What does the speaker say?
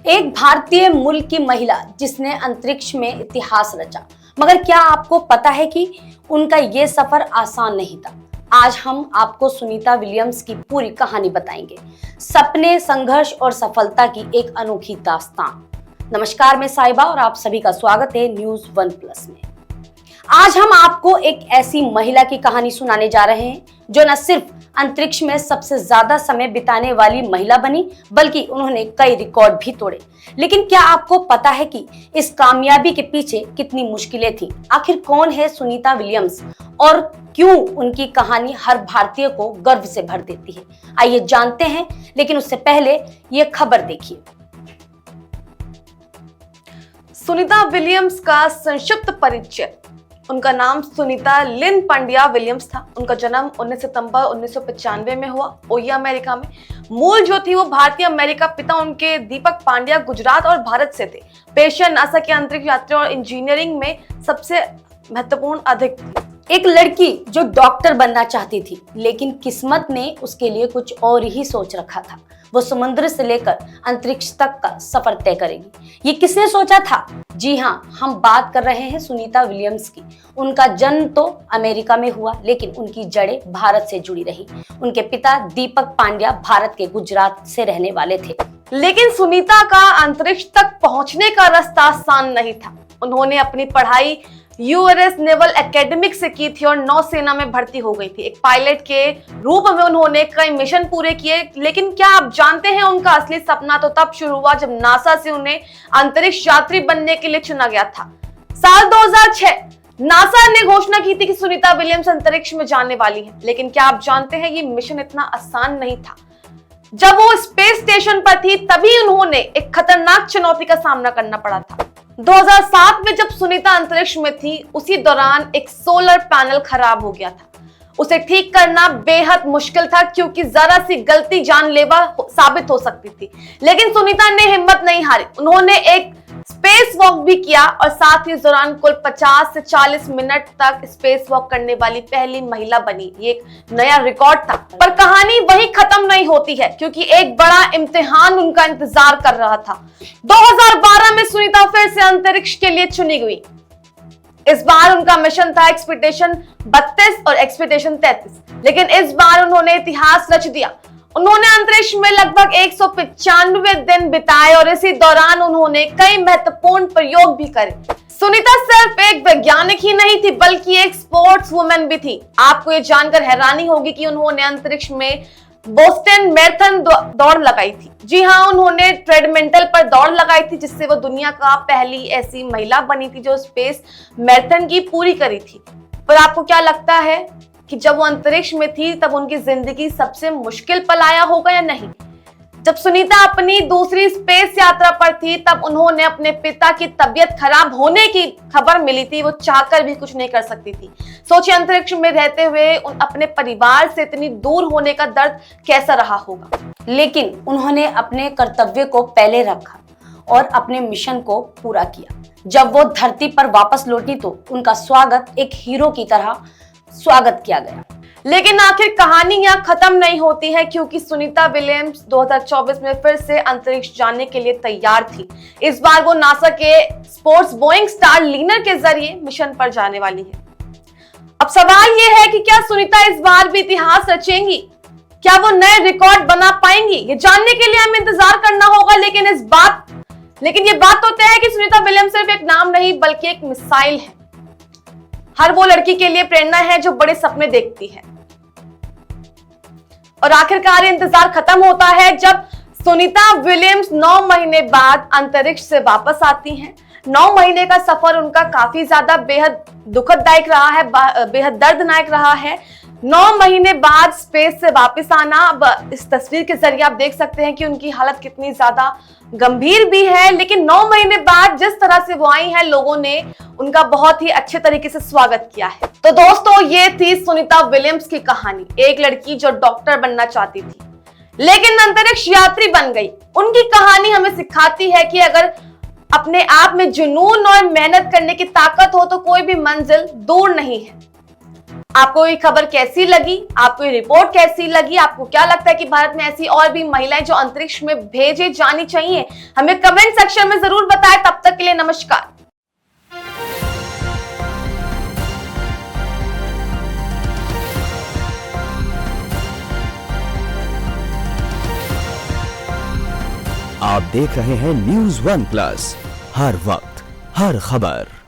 एक भारतीय मूल की महिला जिसने अंतरिक्ष में इतिहास रचा। मगर क्या आपको पता है कि उनका ये सफर आसान नहीं था। आज हम आपको सुनीता विलियम्स की पूरी कहानी बताएंगे, सपने, संघर्ष और सफलता की एक अनोखी दास्तान। नमस्कार, मैं साहिबा और आप सभी का स्वागत है न्यूज़ 1+ में। आज हम आपको एक ऐसी महिला की कहानी सुनाने जा रहे हैं जो न सिर्फ अंतरिक्ष में सबसे ज्यादा समय बिताने वाली महिला बनी, बल्कि उन्होंने कई रिकॉर्ड भी तोड़े। लेकिन क्या आपको पता है कि इस कामयाबी के पीछे कितनी मुश्किलें थी? आखिर कौन है सुनीता विलियम्स और क्यों उनकी कहानी हर भारतीय को गर्व से भर देती है? आइए जानते हैं, लेकिन उससे पहले ये खबर देखिए। सुनीता विलियम्स का संक्षिप्त परिचय। उनका नाम सुनीता लिन पांड्या विलियम्स था। उनका जन्म 19 सितंबर 1995 में हुआ, ओहियो, अमेरिका में। मूल जो थी वो भारतीय अमेरिका। पिता उनके दीपक पांड्या गुजरात और भारत से थे। पेशा नासा के अंतरिक्ष यात्री और इंजीनियरिंग में सबसे महत्वपूर्ण अधिक थी। एक लड़की जो डॉक्टर बनना चाहती थी, लेकिन किस्मत ने उसके लिए कुछ और ही सोच रखा था। वो समुद्र से लेकर अंतरिक्ष तक का सफर तय करेगी। ये किसने सोचा था? जी हाँ, हम बात कर रहे हैं सुनीता विलियम्स की। उनका जन्म तो अमेरिका में हुआ, लेकिन उनकी जड़ें भारत से जुड़ी रही। उनके पिता दीपक पांड्या भारत के गुजरात से रहने वाले थे। लेकिन सुनीता का अंतरिक्ष तक पहुंचने का रास्ता आसान नहीं था। उन्होंने अपनी पढ़ाई यूएस नेवल एकेडमिक से की थी और नौसेना में भर्ती हो गई थी। एक पायलट के रूप में उन्होंने कई मिशन पूरे किए। लेकिन क्या आप जानते हैं, उनका असली सपना तो तब शुरू हुआ जब नासा से उन्हें अंतरिक्ष यात्री बनने के लिए चुना गया था। साल 2006 नासा ने घोषणा की थी कि सुनीता विलियम्स अंतरिक्ष में जाने वाली है। लेकिन क्या आप जानते हैं, ये मिशन इतना आसान नहीं था। जब वो स्पेस स्टेशन पर थी, तभी उन्होंने एक खतरनाक चुनौती का सामना करना पड़ा था। 2007 में जब सुनीता अंतरिक्ष में थी, उसी दौरान एक सोलर पैनल खराब हो गया था। उसे ठीक करना बेहद मुश्किल था, क्योंकि जरा सी गलती जानलेवा साबित हो सकती थी। लेकिन सुनीता ने हिम्मत नहीं हारी। उन्होंने एक स्पेस वॉक भी किया और साथ ही इस दौरान कुल 50 से 40 मिनट तक स्पेस वॉक करने वाली पहली महिला बनी। ये एक नया रिकॉर्ड था। पर कहानी वहीं खत्म नहीं होती है, क्योंकि एक बड़ा इम्तिहान उनका इंतजार कर रहा था। 2012 में सुनीता फिर से अंतरिक्ष के लिए चुनी गई। इस बार उनका मिशन था एक्सपेडिशन 32 और एक्सपेडिशन 33। लेकिन इस बार उन्होंने इतिहास रच दिया। उन्होंने अंतरिक्ष में लगभग 195 दिन बिताए और इसी दौरान उन्होंने कई महत्वपूर्ण प्रयोग भी करे। सुनीता सिर्फ एक वैज्ञानिक ही नहीं थी, बल्कि एक स्पोर्ट्स वुमेन भी थी। आपको ये जानकर हैरानी होगी कि उन्होंने अंतरिक्ष में बोस्टन मैराथन दौड़ लगाई थी। जी हाँ, उन्होंने ट्रेडमिल पर दौड़ लगाई थी, जिससे वो दुनिया का पहली ऐसी महिला बनी थी जो स्पेस मैराथन की पूरी करी थी। पर आपको क्या लगता है कि जब वो अंतरिक्ष में थी, तब उनकी जिंदगी सबसे मुश्किल पल आया होगा या नहीं? जब सुनीता अपनी दूसरी स्पेस यात्रा पर थी, तब उन्होंने अपने पिता की तबीयत खराब होने की खबर मिली थी। वो चाहकर भी कुछ नहीं कर सकती थी। सोचिए, अंतरिक्ष में रहते हुए अपने परिवार से इतनी दूर होने का दर्द कैसा रहा होगा। लेकिन उन्होंने अपने कर्तव्य को पहले रखा और अपने मिशन को पूरा किया। जब वो धरती पर वापस लौटी तो उनका स्वागत एक हीरो की तरह स्वागत किया गया। लेकिन आखिर कहानी यहाँ खत्म नहीं होती है, क्योंकि सुनीता विलियम्स 2024 में फिर से अंतरिक्ष जाने के लिए तैयार थी। इस बार वो नासा के स्पोर्ट्स बोइंग स्टारलिनर के जरिए मिशन पर जाने वाली है। अब सवाल ये है कि क्या सुनीता इस बार भी इतिहास रचेंगी? क्या वो नए रिकॉर्ड बना पाएंगी? ये जानने के लिए हमें इंतजार करना होगा। लेकिन ये बात तो तय है कि सुनीता विलियम्स सिर्फ एक नाम नहीं, बल्कि एक मिसाइल है। हर वो लड़की के लिए प्रेरणा है जो बड़े सपने देखती है। और आखिरकार इंतजार खत्म होता है जब सुनीता विलियम्स 9 महीने बाद अंतरिक्ष से वापस आती हैं। 9 महीने का सफर उनका काफी ज्यादा बेहद दुखदायक रहा है, बेहद दर्दनाक रहा है। 9 महीने बाद स्पेस से वापस आना। अब इस तस्वीर के जरिए आप देख सकते हैं कि उनकी हालत कितनी ज्यादा गंभीर भी है। लेकिन 9 महीने बाद जिस तरह से वो आई हैं, लोगों ने उनका बहुत ही अच्छे तरीके से स्वागत किया है। तो दोस्तों, ये थी सुनीता विलियम्स की कहानी। एक लड़की जो डॉक्टर बनना चाहती थी, लेकिन अंतरिक्ष यात्री बन गई। उनकी कहानी हमें सिखाती है कि अगर अपने आप में जुनून और मेहनत करने की ताकत हो तो कोई भी मंजिल दूर नहीं है। आपको ये खबर कैसी लगी, आपको ये रिपोर्ट कैसी लगी, आपको क्या लगता है कि भारत में ऐसी और भी महिलाएं जो अंतरिक्ष में भेजे जानी चाहिए, हमें कमेंट सेक्शन में जरूर बताएं। तब तक के लिए नमस्कार। आप देख रहे हैं न्यूज़ 1+, हर वक्त हर खबर।